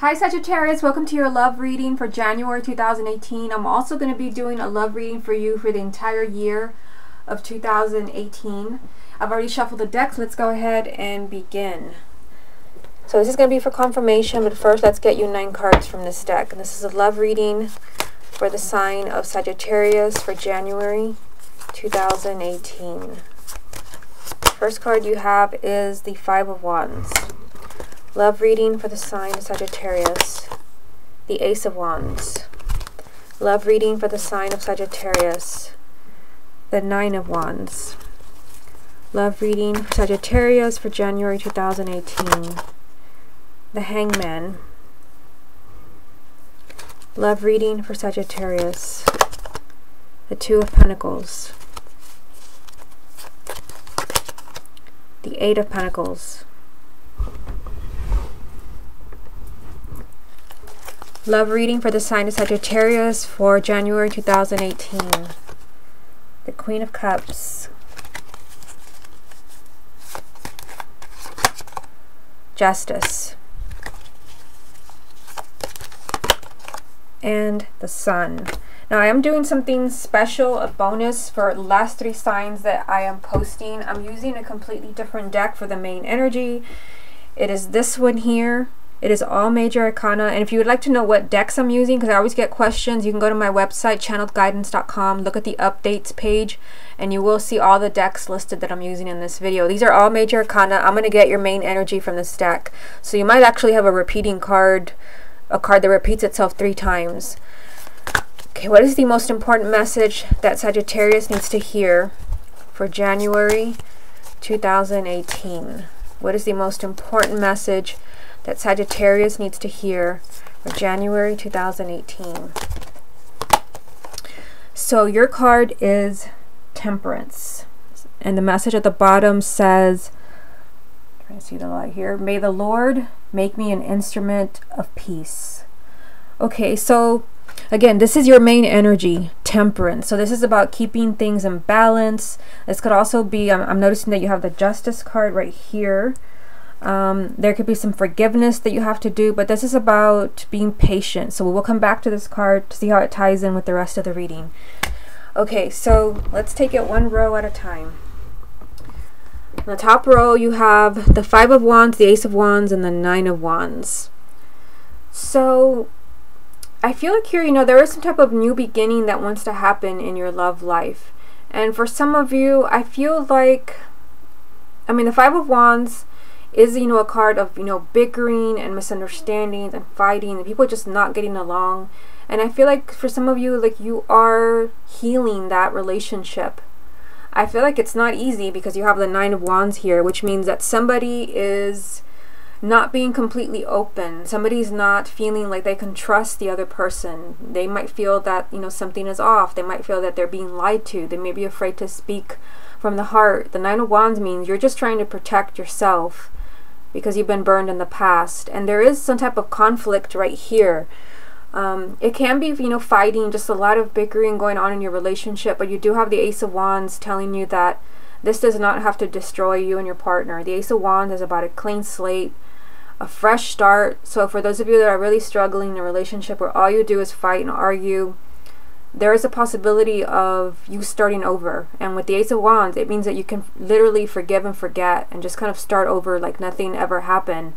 Hi Sagittarius, welcome to your love reading for January 2018. I'm also going to be doing a love reading for you for the entire year of 2018. I've already shuffled the decks. Let's go ahead and begin. So this is going to be for confirmation, but first let's get you 9 cards from this deck. And this is a love reading for the sign of Sagittarius for January 2018. First card you have is the Five of Wands. Love reading for the sign of Sagittarius, the Ace of Wands. Love reading for the sign of Sagittarius, the Nine of Wands. Love reading for Sagittarius for January 2018, the Hangman. Love reading for Sagittarius, the Two of Pentacles, the Eight of Pentacles. Love reading for the sign of Sagittarius for January 2018. The Queen of Cups. Justice. And the Sun. Now I am doing something special, a bonus for the last 3 signs that I am posting. I'm using a completely different deck for the main energy. It is this one here. It is all major arcana, and if you would like to know what decks I'm using, because I always get questions, you can go to my website channeledguidance.com, look at the updates page, and you will see all the decks listed that I'm using in this video. These are all major arcana. I'm going to get your main energy from this deck, so you might actually have a repeating card, a card that repeats itself 3 times. Okay, what is the most important message that Sagittarius needs to hear for January 2018? What is the most important message that Sagittarius needs to hear for January 2018? So your card is Temperance, and the message at the bottom says, trying to see the light here, may the Lord make me an instrument of peace. Okay, so again, this is your main energy, Temperance. So this is about keeping things in balance. This could also be, I'm noticing that you have the Justice card right here. There could be some forgiveness that you have to do, but this is about being patient. So we'll come back to this card to see how it ties in with the rest of the reading. Okay, so let's take it 1 row at a time. In the top row you have the Five of Wands, the Ace of Wands, and the Nine of Wands. So I feel like here, there is some type of new beginning that wants to happen in your love life. And for some of you, I feel like, the Five of Wands is, a card of, bickering and misunderstandings and fighting and people just not getting along. And I feel like for some of you, like, you are healing that relationship. I feel like it's not easy because you have the Nine of Wands here, which means that somebody is not being completely open. Somebody's not feeling like they can trust the other person. They might feel that, something is off. They might feel that they're being lied to. They may be afraid to speak from the heart. The Nine of Wands means you're just trying to protect yourself because you've been burned in the past, and there is some type of conflict right here. It can be, fighting, just a lot of bickering going on in your relationship, but you do have the Ace of Wands telling you that this does not have to destroy you and your partner. The Ace of Wands is about a clean slate, a fresh start. So for those of you that are really struggling in a relationship where all you do is fight and argue, there is a possibility of you starting over. And with the Ace of Wands, it means that you can literally forgive and forget and just kind of start over like nothing ever happened.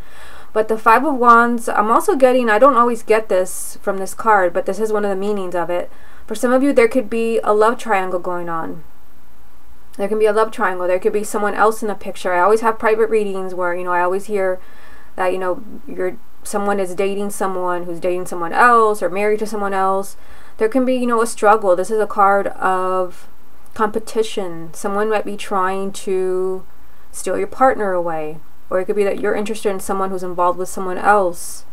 But the Five of Wands, I'm also getting, I don't always get this from this card, but this is one of the meanings of it. For some of you, there could be a love triangle going on. There can be a love triangle. There could be someone else in the picture. I always have private readings where, I always hear that, someone is dating someone who's dating someone else or married to someone else. There can be, a struggle. This is a card of competition. Someone might be trying to steal your partner away. Or it could be that you're interested in someone who's involved with someone else.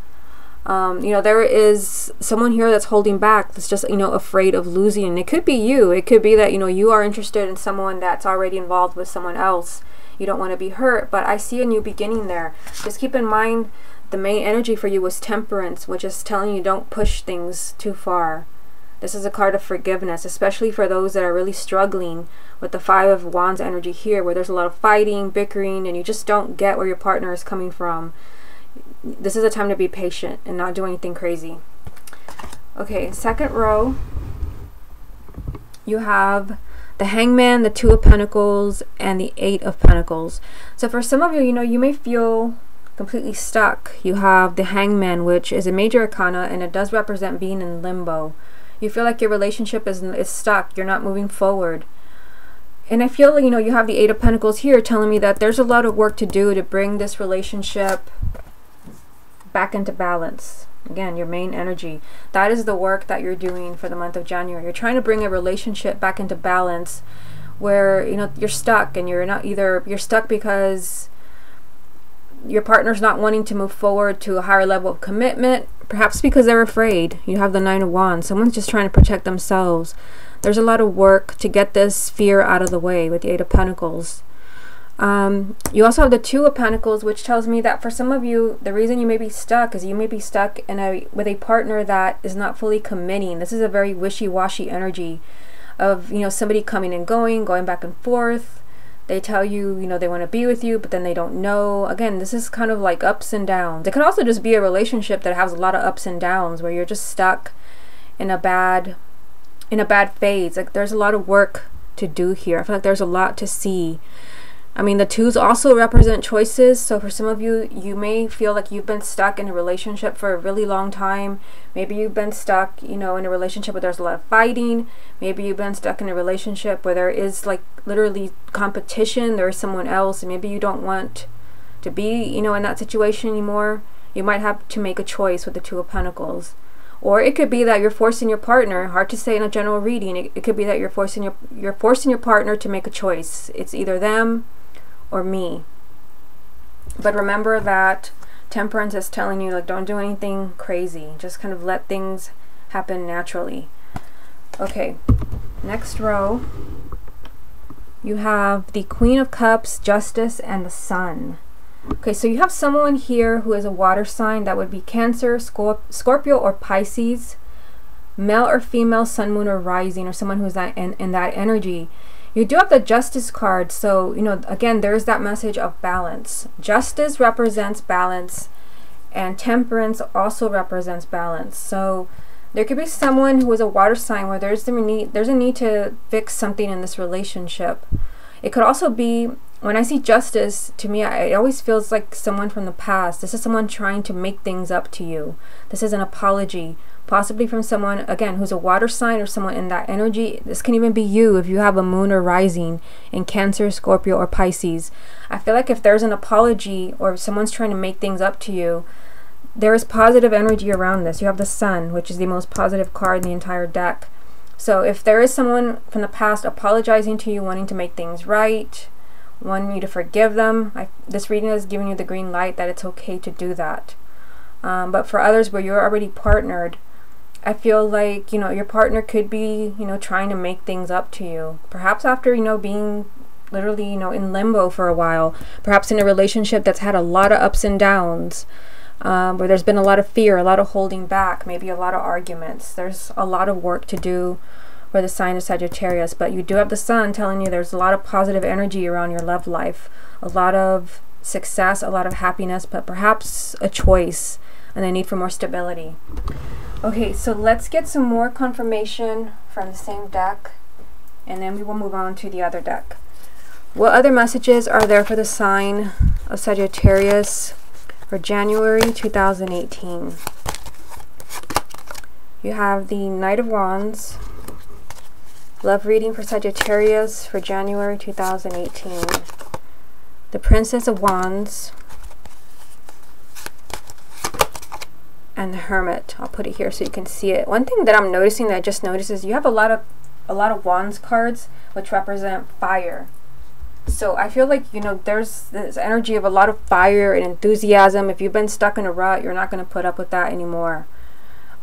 There is someone here that's holding back, that's just, afraid of losing. And it could be you. It could be that, you are interested in someone that's already involved with someone else. You don't want to be hurt, but I see a new beginning there. Just keep in mind, the main energy for you was Temperance, which is telling you don't push things too far. This is a card of forgiveness, especially for those that are really struggling with the Five of Wands energy here, where there's a lot of fighting, bickering, and you just don't get where your partner is coming from. This is a time to be patient and not do anything crazy. Okay, second row, you have the Hangman, the Two of Pentacles, and the Eight of Pentacles. So for some of you, you may feel completely stuck. You have the Hangman, which is a major arcana, and it does represent being in limbo. You feel like your relationship is stuck. You're not moving forward. And I feel, you have the Eight of Pentacles here telling me that there's a lot of work to do to bring this relationship back into balance. Again, your main energy. That is the work that you're doing for the month of January. You're trying to bring a relationship back into balance where, you're stuck, and you're stuck because your partner's not wanting to move forward to a higher level of commitment, perhaps because they're afraid. You have the Nine of Wands. Someone's just trying to protect themselves. There's a lot of work to get this fear out of the way with the Eight of Pentacles. You also have the Two of Pentacles, which tells me that for some of you, the reason you may be stuck is you may be stuck with a partner that is not fully committing. This is a very wishy-washy energy of, somebody coming and going back and forth. They tell you, they want to be with you, but then they don't know. Again, this is kind of like ups and downs. It could also just be a relationship that has a lot of ups and downs where you're just stuck in a bad phase. Like, there's a lot of work to do here. I feel like there's a lot to see. I mean, the twos also represent choices. So for some of you, you may feel like you've been stuck in a relationship for a really long time. Maybe you've been stuck, in a relationship where there's a lot of fighting. Maybe you've been stuck in a relationship where there is like literally competition. There is someone else, and maybe you don't want to be, in that situation anymore. You might have to make a choice with the Two of Pentacles. Or it could be that you're forcing your partner, hard to say in a general reading, it could be that you're forcing your partner to make a choice. It's either them or me. But remember that Temperance is telling you, like, don't do anything crazy. Just kind of let things happen naturally. Okay, next row, you have the Queen of Cups, Justice, and the Sun. Okay, so you have someone here who is a water sign. That would be Cancer, Scorpio, or Pisces. Male or female, Sun, Moon, or Rising, or someone who's in that energy. You do have the Justice card, so, again, there's that message of balance. Justice represents balance, and Temperance also represents balance. So there could be someone who is a water sign where there's a need to fix something in this relationship. It could also be, when I see Justice, to me, it always feels like someone from the past. This is someone trying to make things up to you. This is an apology, possibly from someone, again, who's a water sign or someone in that energy. This can even be you if you have a Moon or Rising in Cancer, Scorpio, or Pisces. I feel like if there's an apology or if someone's trying to make things up to you, there is positive energy around this. You have the Sun, which is the most positive card in the entire deck. So if there is someone from the past apologizing to you, wanting to make things right, wanting you to forgive them, this reading is giving you the green light that it's okay to do that. But for others where you're already partnered, I feel like, your partner could be, trying to make things up to you. Perhaps after, being literally, in limbo for a while. Perhaps in a relationship that's had a lot of ups and downs. Where there's been a lot of fear, a lot of holding back, maybe a lot of arguments. There's a lot of work to do for the sign of Sagittarius. But you do have the Sun telling you there's a lot of positive energy around your love life. A lot of success, a lot of happiness, but perhaps a choice and a need for more stability. Okay, so let's get some more confirmation from the same deck, and then we will move on to the other deck. What other messages are there for the sign of Sagittarius for January 2018? You have the Knight of Wands. Love reading for Sagittarius for January 2018. The Princess of Wands. And the Hermit. I'll put it here so you can see it. One thing that I'm noticing, that I just noticed, is you have a lot of Wands cards which represent fire. So I feel like, there's this energy of a lot of fire and enthusiasm. If you've been stuck in a rut, you're not going to put up with that anymore.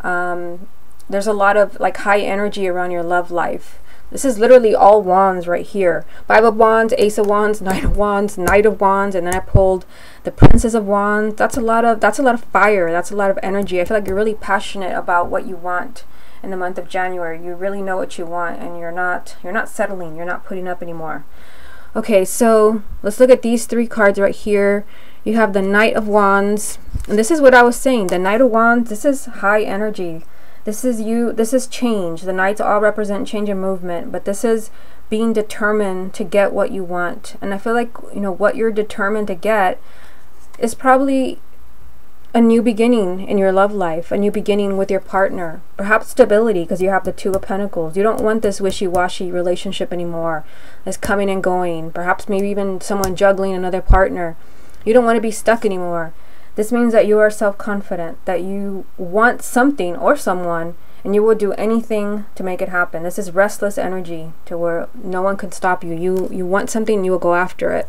There's a lot of like high energy around your love life. This is literally all wands right here. Five of Wands, Ace of Wands, Knight of Wands, Knight of Wands, and then I pulled the Princess of Wands. That's a lot of fire. That's a lot of energy. I feel like you're really passionate about what you want in the month of January. You really know what you want, and you're not settling. You're not putting up anymore. Okay, so let's look at these three cards right here. You have the Knight of Wands. And this is what I was saying. The Knight of Wands, this is high energy. This is you. This is change. The Knights all represent change and movement. But this is being determined to get what you want. And I feel like, you know, what you're determined to get is probably a new beginning in your love life, a new beginning with your partner, perhaps stability, because you have the Two of Pentacles. You don't want this wishy-washy relationship anymore, this coming and going, perhaps maybe even someone juggling another partner. You don't want to be stuck anymore. This means that you are self-confident, that you want something or someone, and you will do anything to make it happen. This is restless energy, to where no one can stop you. You want something, you will go after it.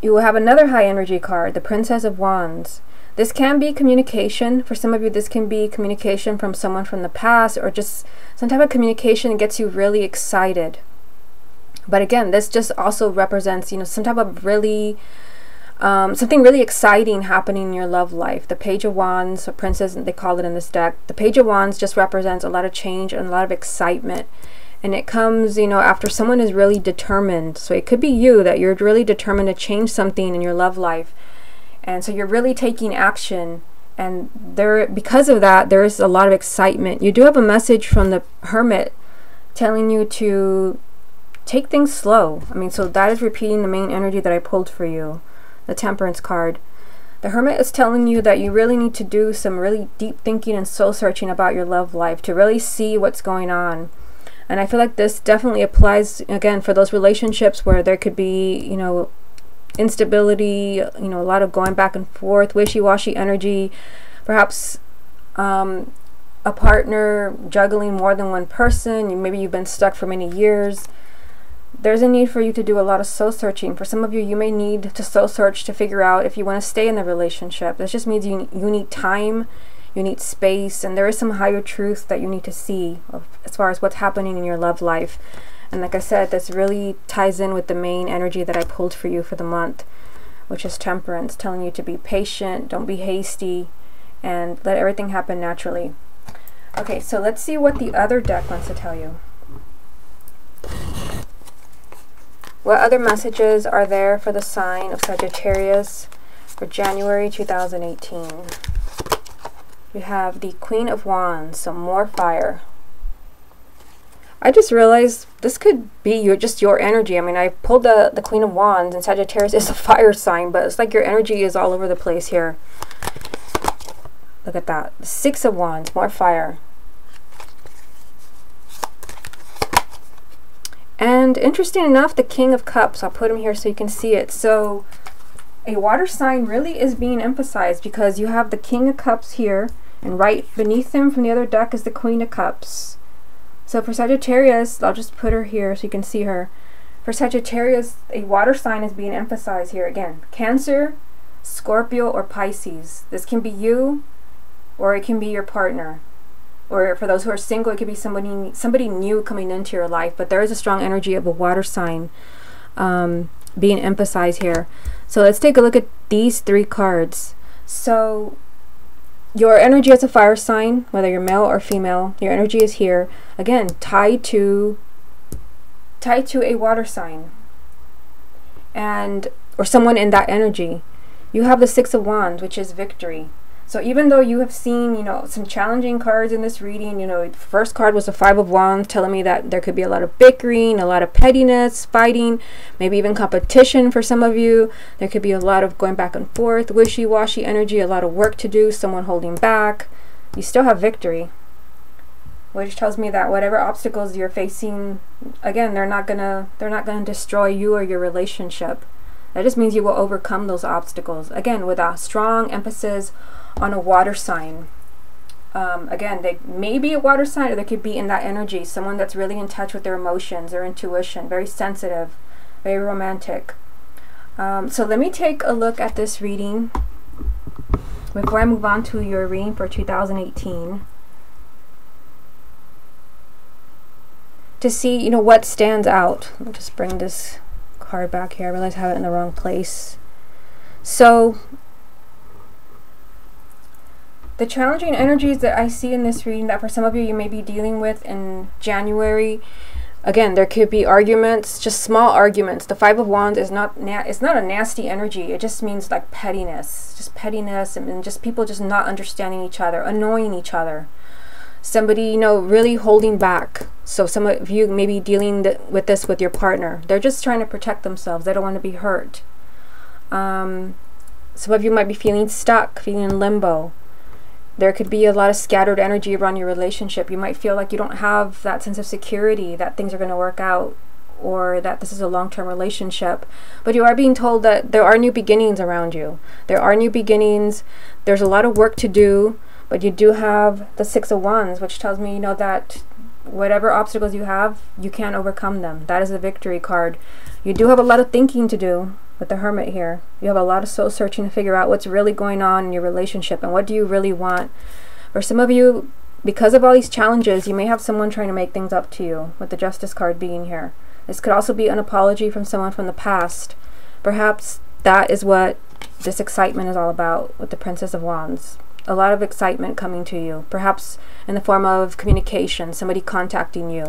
You will have another high energy card, the Princess of Wands. This can be communication. For some of you, this can be communication from someone from the past, or just some type of communication that gets you really excited. But again, this just also represents, you know, some type of really, something really exciting happening in your love life. The Page of Wands, or Princess, they call it in this deck. The Page of Wands just represents a lot of change and a lot of excitement. And it comes, you know, after someone is really determined. So it could be you, that you're really determined to change something in your love life. And so you're really taking action. And there, because of that, there is a lot of excitement. You do have a message from the Hermit telling you to take things slow. I mean, so that is repeating the main energy that I pulled for you, the Temperance card. The Hermit is telling you that you really need to do some really deep thinking and soul searching about your love life to really see what's going on. And I feel like this definitely applies, again, for those relationships where there could be, you know, instability, you know, a lot of going back and forth, wishy-washy energy, perhaps a partner juggling more than one person. Maybe you've been stuck for many years. There's a need for you to do a lot of soul searching. For some of you, you may need to soul search to figure out if you want to stay in the relationship. This just means you need time. You need space, and there is some higher truth that you need to see as far as what's happening in your love life. And like I said, this really ties in with the main energy that I pulled for you for the month, which is Temperance, telling you to be patient, don't be hasty, and let everything happen naturally. Okay, so let's see what the other deck wants to tell you. What other messages are there for the sign of Sagittarius for January 2018? You have the Queen of Wands, so more fire. I just realized this could be just your energy. I mean, I pulled the Queen of Wands, and Sagittarius is a fire sign, but it's like your energy is all over the place here. Look at that. The Six of Wands, more fire. And interesting enough, the King of Cups. I'll put him here so you can see it. So a water sign really is being emphasized, because you have the King of Cups here, and right beneath him from the other deck is the Queen of Cups. So for Sagittarius, I'll just put her here so you can see her. For Sagittarius, a water sign is being emphasized here. Again, Cancer, Scorpio, or Pisces. This can be you, or it can be your partner. Or for those who are single, it could be somebody new coming into your life. But there is a strong energy of a water sign being emphasized here. So let's take a look at these three cards. So your energy as a fire sign, whether you're male or female, your energy is here. Again, tied to a water sign, or someone in that energy. You have the Six of Wands, which is victory. So even though you have seen, you know, some challenging cards in this reading, you know, the first card was the Five of Wands, telling me that there could be a lot of bickering, a lot of pettiness, fighting, maybe even competition for some of you. There could be a lot of going back and forth, wishy-washy energy, a lot of work to do, someone holding back. You still have victory, which tells me that whatever obstacles you're facing, again, they're not gonna destroy you or your relationship. That just means you will overcome those obstacles. Again, with a strong emphasis on a water sign. Again, they may be a water sign, or they could be in that energy, someone that's really in touch with their emotions, their intuition, very sensitive, very romantic. So let me take a look at this reading before I move on to your reading for 2018, to see, you know, what stands out. Let me just bring this card back here. I realize I have it in the wrong place. So the challenging energies that I see in this reading, that for some of you, you may be dealing with in January, Again, there could be arguments, just small arguments. The Five of Wands is it's not a nasty energy. It just means like pettiness, just pettiness, and just people just not understanding each other, annoying each other. Somebody, you know, really holding back. So some of you may be dealing with this with your partner. They're just trying to protect themselves. They don't want to be hurt. Some of you might be feeling stuck, feeling in limbo. There could be a lot of scattered energy around your relationship. You might feel like you don't have that sense of security that things are going to work out, or that this is a long-term relationship. But you are being told that there are new beginnings around you. There are new beginnings. There's a lot of work to do, but you do have the Six of Wands, which tells me, you know, that whatever obstacles you have, you can overcome them. That is the victory card. You do have a lot of thinking to do with the Hermit here. You have a lot of soul searching to figure out what's really going on in your relationship and what do you really want. For some of you, because of all these challenges, you may have someone trying to make things up to you, with the Justice card being here. This could also be an apology from someone from the past. Perhaps that is what this excitement is all about with the Princess of Wands. A lot of excitement coming to you, perhaps in the form of communication, somebody contacting you.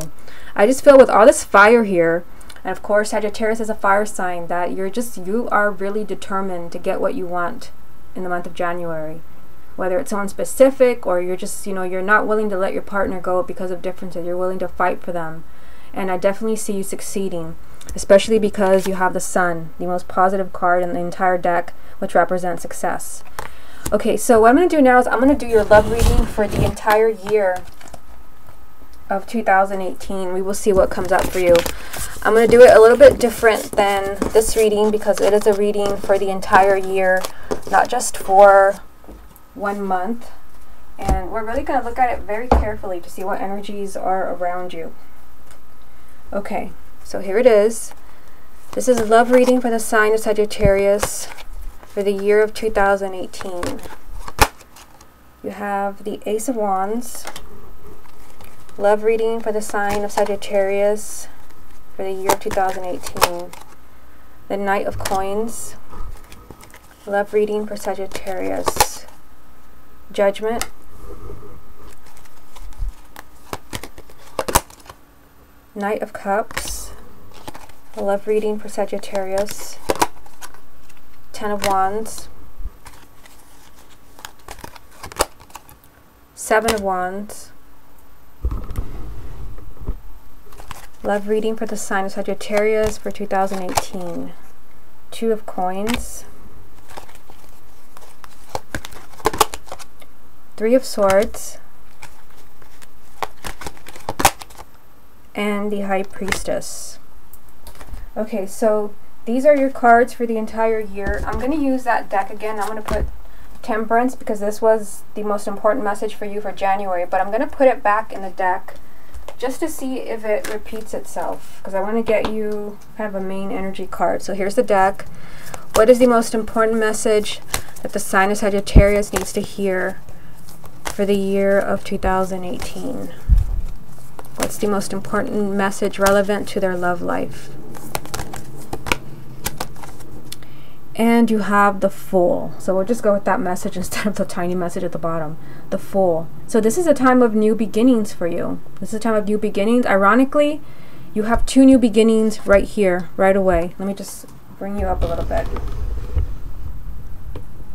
I just feel with all this fire here, and of course Sagittarius is a fire sign, that you are really determined to get what you want in the month of January. Whether it's someone specific, or you're just, you know, you're not willing to let your partner go because of differences. You're willing to fight for them. And I definitely see you succeeding, especially because you have the Sun, the most positive card in the entire deck, which represents success. Okay, so what I'm going to do now is I'm going to do your love reading for the entire year of 2018. We will see what comes up for you. I'm going to do it a little bit different than this reading because it is a reading for the entire year, not just for 1 month. And we're really going to look at it very carefully to see what energies are around you. Okay, so here it is. This is a love reading for the sign of Sagittarius for the year of 2018. You have the Ace of Wands. Love reading for the sign of Sagittarius for the year of 2018. The Knight of Coins. Love reading for Sagittarius. Judgment. Knight of Cups. Love reading for Sagittarius. Ten of Wands. Seven of Wands. Love reading for the sign of Sagittarius for 2018. Two of Coins. Three of Swords. And the High Priestess. Okay, so these are your cards for the entire year. I'm going to use that deck again. I'm going to put Temperance because this was the most important message for you for January, but I'm going to put it back in the deck just to see if it repeats itself, because I want to get you kind of a main energy card. So here's the deck. What is the most important message that the sign of Sagittarius needs to hear for the year of 2018? What's the most important message relevant to their love life? And you have the Fool. So we'll just go with that message instead of the tiny message at the bottom. The Fool. So this is a time of new beginnings for you. This is a time of new beginnings. Ironically, you have two new beginnings right here, right away. Let me just bring you up a little bit.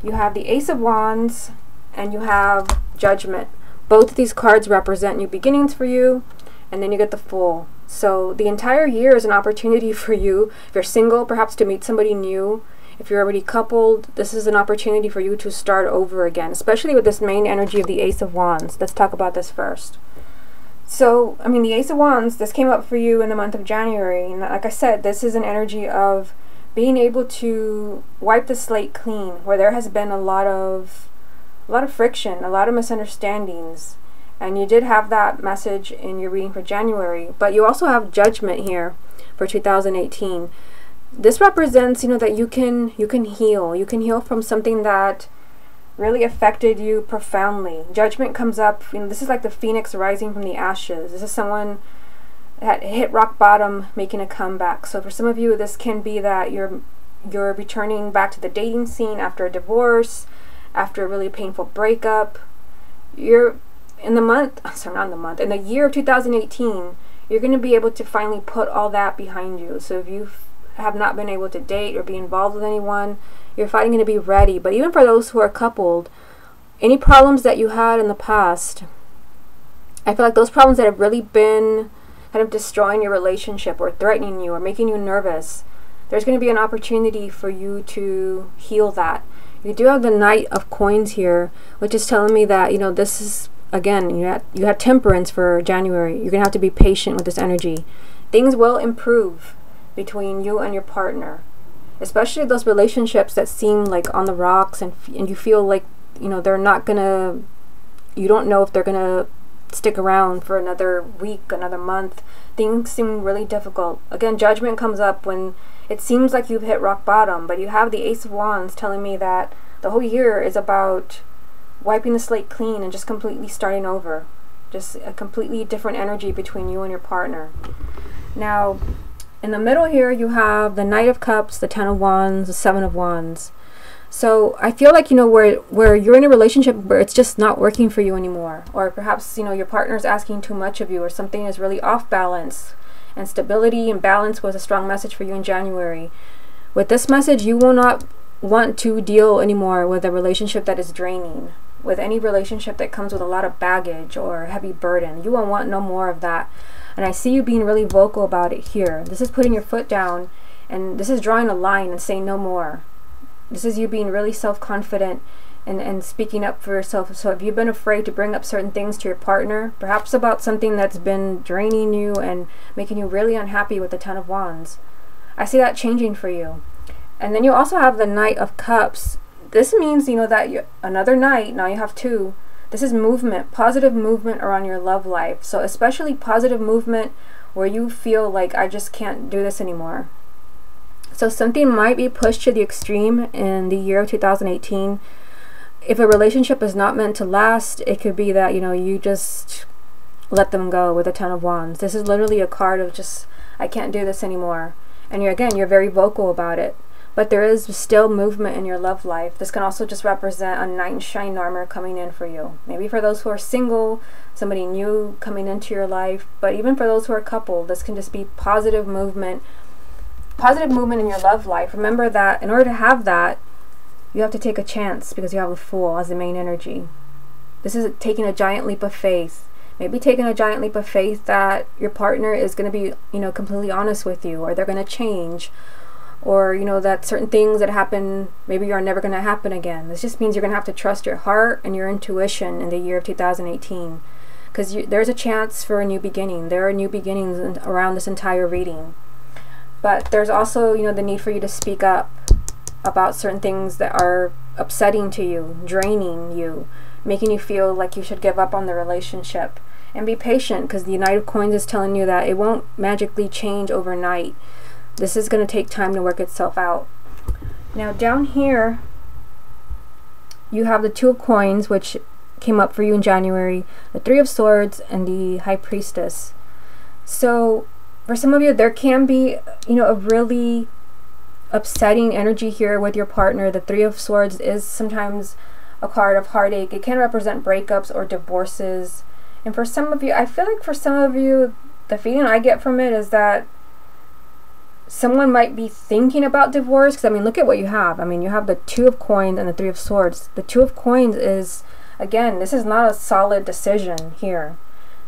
You have the Ace of Wands and you have Judgment. Both of these cards represent new beginnings for you. And then you get the Fool. So the entire year is an opportunity for you, if you're single, perhaps to meet somebody new. If you're already coupled, this is an opportunity for you to start over again, especially with this main energy of the Ace of Wands. Let's talk about this first. So, I mean, the Ace of Wands, this came up for you in the month of January. And like I said, this is an energy of being able to wipe the slate clean, where there has been a lot of friction, a lot of misunderstandings. And you did have that message in your reading for January, but you also have Judgment here for 2018. This represents, you know, that you can heal. You can heal from something that really affected you profoundly. Judgment comes up, you know, this is like the phoenix rising from the ashes. This is someone that hit rock bottom, making a comeback. So for some of you, this can be that you're returning back to the dating scene after a divorce, after a really painful breakup. You're in the month, sorry, not in the month, in the year of 2018, you're going to be able to finally put all that behind you. So if you have not been able to date or be involved with anyone, you're finally going to be ready. But even for those who are coupled, any problems that you had in the past, I feel like those problems that have really been kind of destroying your relationship or threatening you or making you nervous, there's going to be an opportunity for you to heal that. You do have the Knight of Coins here, which is telling me that, you know, this is, again, you had temperance for January. You're going to have to be patient with this energy. Things will improve between you and your partner, especially those relationships that seem like on the rocks and you feel like, you know, they're not going to, you don't know if they're going to stick around for another week, another month. Things seem really difficult. Again, judgment comes up when it seems like you've hit rock bottom, but you have the Ace of Wands telling me that the whole year is about wiping the slate clean and just completely starting over. Just a completely different energy between you and your partner. Now, in the middle here, you have the Knight of Cups, the Ten of Wands, the Seven of Wands. So I feel like, you know, where you're in a relationship where it's just not working for you anymore, or perhaps, you know, your partner's asking too much of you, or something is really off balance, and stability and balance was a strong message for you in January. With this message, you will not want to deal anymore with a relationship that is draining, with any relationship that comes with a lot of baggage or heavy burden. You won't want no more of that. And I see you being really vocal about it here. This is putting your foot down, and this is drawing a line and saying no more. This is you being really self-confident and speaking up for yourself. So if you've been afraid to bring up certain things to your partner, perhaps about something that's been draining you and making you really unhappy with the Ten of Wands, I see that changing for you. And then you also have the Knight of Cups. This means, you know, that another night, now you have two. This is movement, positive movement around your love life. So especially positive movement where you feel like, I just can't do this anymore. So something might be pushed to the extreme in the year of 2018. If a relationship is not meant to last, it could be that, you know, you just let them go with the Ten of Wands. This is literally a card of just, I can't do this anymore. And you're very vocal about it. But there is still movement in your love life. This can also just represent a knight in shining armor coming in for you. Maybe for those who are single, somebody new coming into your life. But even for those who are coupled, this can just be positive movement in your love life. Remember that in order to have that, you have to take a chance, because you have a Fool as the main energy. This is taking a giant leap of faith. Maybe taking a giant leap of faith that your partner is going to be, you know, completely honest with you, or they're going to change, or, you know, that certain things that happen maybe are never going to happen again. This just means you're going to have to trust your heart and your intuition in the year of 2018, because there's a chance for a new beginning. There are new beginnings around this entire reading. But there's also, you know, the need for you to speak up about certain things that are upsetting to you, draining you, making you feel like you should give up on the relationship. And be patient, because the Knight of Coins is telling you that it won't magically change overnight. This is going to take time to work itself out. Now down here, you have the Two of Coins, which came up for you in January, the Three of Swords, and the High Priestess. So for some of you, there can be, you know, a really upsetting energy here with your partner. The Three of Swords is sometimes a card of heartache. It can represent breakups or divorces. And for some of you, I feel like for some of you, the feeling I get from it is that someone might be thinking about divorce. Because, I mean, look at what you have. I mean, you have the Two of Coins and the Three of Swords. The Two of Coins is, again, this is not a solid decision here.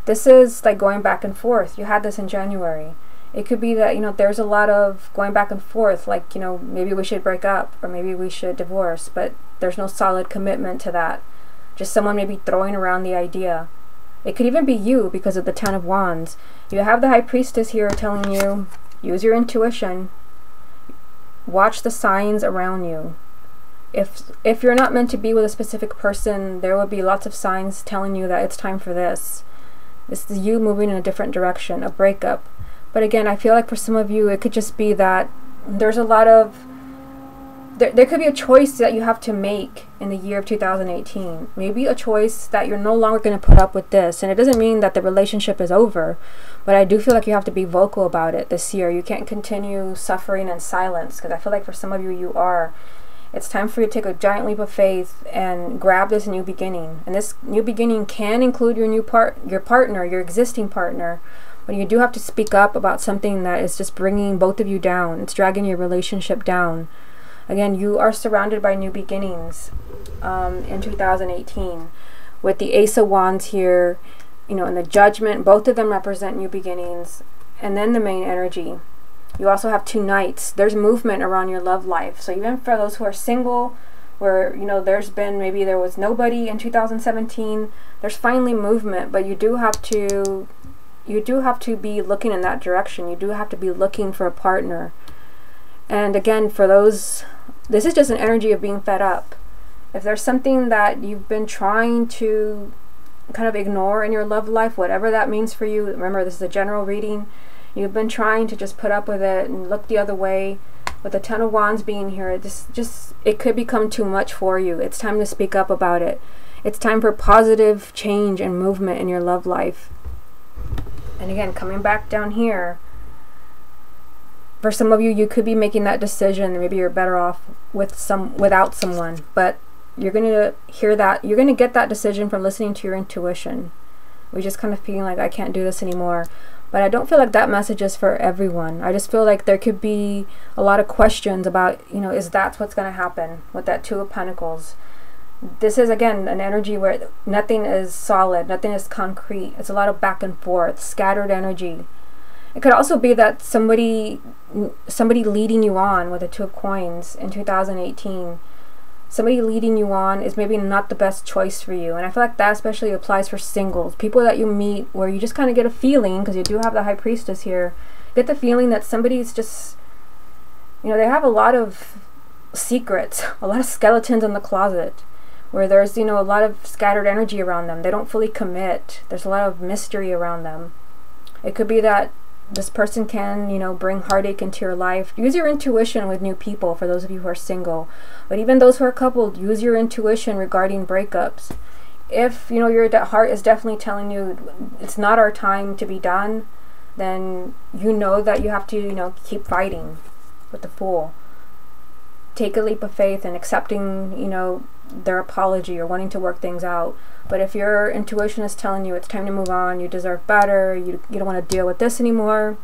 This is like going back and forth. You had this in January. It could be that, you know, there's a lot of going back and forth, like, you know, maybe we should break up or maybe we should divorce, but there's no solid commitment to that. Just someone maybe throwing around the idea. It could even be you because of the Ten of Wands. You have the High Priestess here telling you, use your intuition. Watch the signs around you. If you're not meant to be with a specific person, there will be lots of signs telling you that it's time for this. This is you moving in a different direction, a breakup. But again, I feel like for some of you, it could just be that there's a lot of, there could be a choice that you have to make in the year of 2018. Maybe a choice that you're no longer going to put up with this. And it doesn't mean that the relationship is over, but I do feel like you have to be vocal about it this year. You can't continue suffering in silence, because I feel like for some of you, you are. It's time for you to take a giant leap of faith and grab this new beginning. And this new beginning can include your partner, your existing partner, when you do have to speak up about something that is just bringing both of you down, it's dragging your relationship down. Again, you are surrounded by new beginnings in 2018. With the Ace of Wands here, you know, and the Judgment, both of them represent new beginnings. And then the main energy. You also have 2 Knights. There's movement around your love life. So even for those who are single, where, you know, there's been, maybe there was nobody in 2017, there's finally movement, but you do have to be looking in that direction. You do have to be looking for a partner. And again, for those, this is just an energy of being fed up. If there's something that you've been trying to kind of ignore in your love life, whatever that means for you, remember this is a general reading, you've been trying to just put up with it and look the other way, with the Ten of Wands being here, it could become too much for you. It's time to speak up about it. It's time for positive change and movement in your love life. And again, coming back down here, for some of you, you could be making that decision. Maybe you're better off without someone, but you're going to hear that. You're going to get that decision from listening to your intuition. We're just kind of feeling like, I can't do this anymore. But I don't feel like that message is for everyone. I just feel like there could be a lot of questions about, you know, is that what's going to happen with that Two of Pentacles? This is, again, an energy where nothing is solid, nothing is concrete. It's a lot of back and forth, scattered energy. It could also be that somebody leading you on with the Two of Coins in 2018. Somebody leading you on is maybe not the best choice for you. And I feel like that especially applies for singles. People that you meet where you just kind of get a feeling, because you do have the High Priestess here, get the feeling that somebody's just, you know, they have a lot of secrets, a lot of skeletons in the closet, where there's, you know, a lot of scattered energy around them. They don't fully commit. There's a lot of mystery around them. It could be that this person can, you know, bring heartache into your life. Use your intuition with new people, for those of you who are single. But even those who are coupled, use your intuition regarding breakups. If, you know, your heart is definitely telling you it's not our time to be done, then you know that you have to, you know, keep fighting with the Fool. Take a leap of faith and accepting, you know, their apology or wanting to work things out. But if your intuition is telling you it's time to move on, you deserve better, you don't want to deal with this anymore,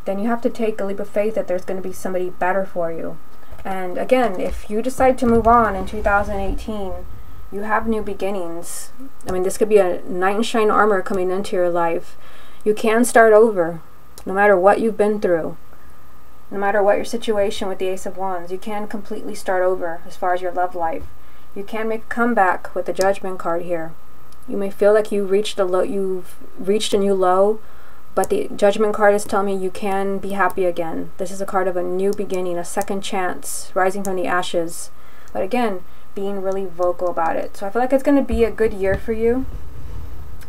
then you have to take a leap of faith that there's going to be somebody better for you. And again, if you decide to move on in 2018, you have new beginnings. I mean, this could be a knight in shining armor coming into your life. You can start over, no matter what you've been through. No matter what your situation with the Ace of Wands, you can completely start over as far as your love life. You can make a comeback with the Judgment card here. You may feel like you've reached a new low, but the Judgment card is telling me you can be happy again. This is a card of a new beginning, a second chance, rising from the ashes. But again, being really vocal about it. So I feel like it's going to be a good year for you.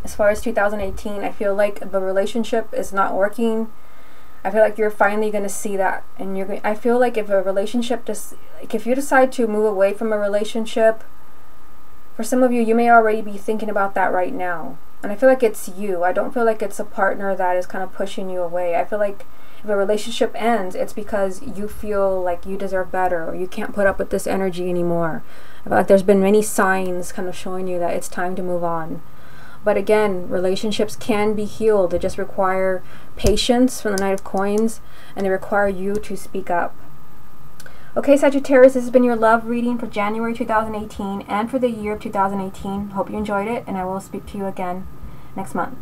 As far as 2018, I feel like if a relationship is not working, I feel like you're finally going to see that. And I feel like if a relationship if you decide to move away from a relationship, for some of you, you may already be thinking about that right now. And I feel like it's you. I don't feel like it's a partner that is kind of pushing you away. I feel like if a relationship ends, it's because you feel like you deserve better, or you can't put up with this energy anymore. I feel like there's been many signs kind of showing you that it's time to move on. But again, relationships can be healed. They just require patience from the Knight of Coins, and they require you to speak up. Okay, Sagittarius, this has been your love reading for January 2018 and for the year of 2018. Hope you enjoyed it, and I will speak to you again next month.